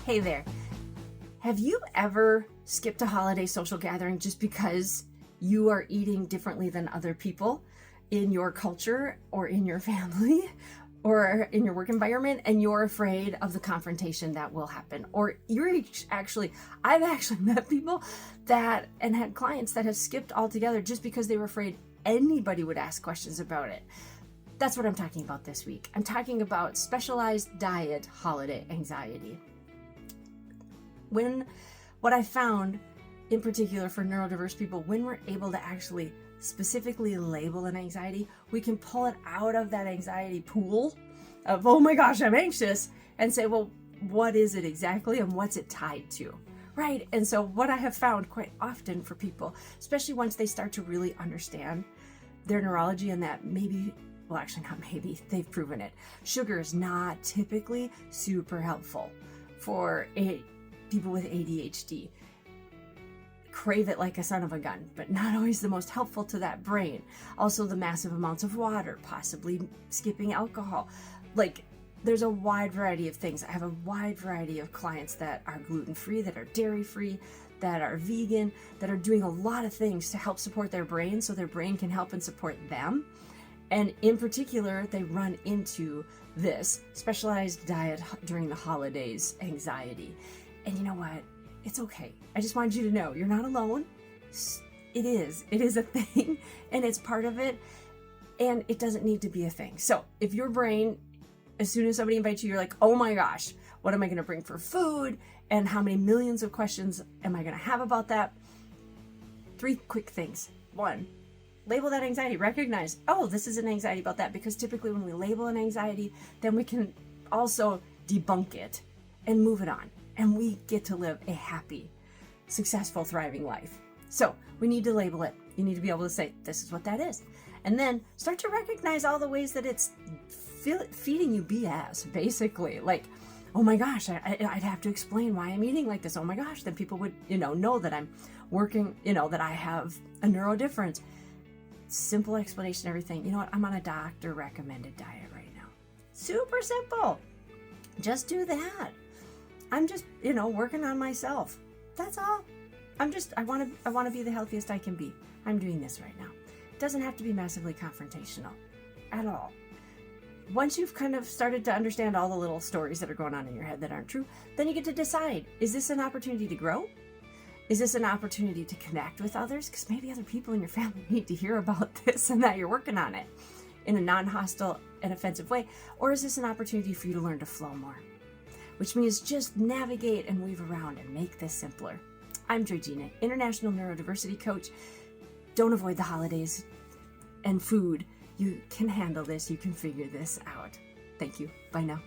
Hey there. Have you ever skipped a holiday social gathering just because you are eating differently than other people in your culture or in your family or in your work environment, and you're afraid of the confrontation that will happen? Or I've actually met people and had clients that have skipped altogether just because they were afraid anybody would ask questions about it. That's what I'm talking about this week. I'm talking about specialized diet holiday anxiety. What I found in particular for neurodiverse people, when we're able to actually specifically label an anxiety, we can pull it out of that anxiety pool of, oh my gosh, I'm anxious, and say, well, what is it exactly and what's it tied to? Right? And so what I have found quite often for people, especially once they start to really understand their neurology and that they've proven it. Sugar is not typically super helpful for people with ADHD. Crave it like a son of a gun, but not always the most helpful to that brain. Also, the massive amounts of water, possibly skipping alcohol. There's a wide variety of things. I have a wide variety of clients that are gluten-free, that are dairy-free, that are vegan, that are doing a lot of things to help support their brain so their brain can help and support them. And in particular, they run into this specialized diet during the holidays anxiety. And you know what? It's okay. I just wanted you to know you're not alone. It is a thing, and it's part of it, and it doesn't need to be a thing. So if your brain, as soon as somebody invites you, you're like, oh my gosh, what am I going to bring for food? And how many millions of questions am I going to have about that? 3 quick things. 1, label that anxiety. Recognize, oh, this is an anxiety about that, because typically when we label an anxiety, then we can also debunk it and move it on. And we get to live a happy, successful, thriving life. So we need to label it. You need to be able to say, this is what that is. And then start to recognize all the ways that it's feeding you BS, basically. Like, oh my gosh, I'd have to explain why I'm eating like this. Oh my gosh, then people would, know that I'm working, that I have a neurodifference. Simple explanation, everything. You know what? I'm on a doctor recommended diet right now. Super simple. Just do that. I'm just, working on myself. That's all. I want to be the healthiest I can be. I'm doing this right now. It doesn't have to be massively confrontational at all. Once you've kind of started to understand all the little stories that are going on in your head that aren't true, then you get to decide, is this an opportunity to grow? Is this an opportunity to connect with others? Because maybe other people in your family need to hear about this and that you're working on it in a non-hostile and offensive way. Or is this an opportunity for you to learn to flow more? Which means just navigate and weave around and make this simpler. I'm JoyGenea, International Neurodiversity Coach. Don't avoid the holidays and food. You can handle this. You can figure this out. Thank you. Bye now.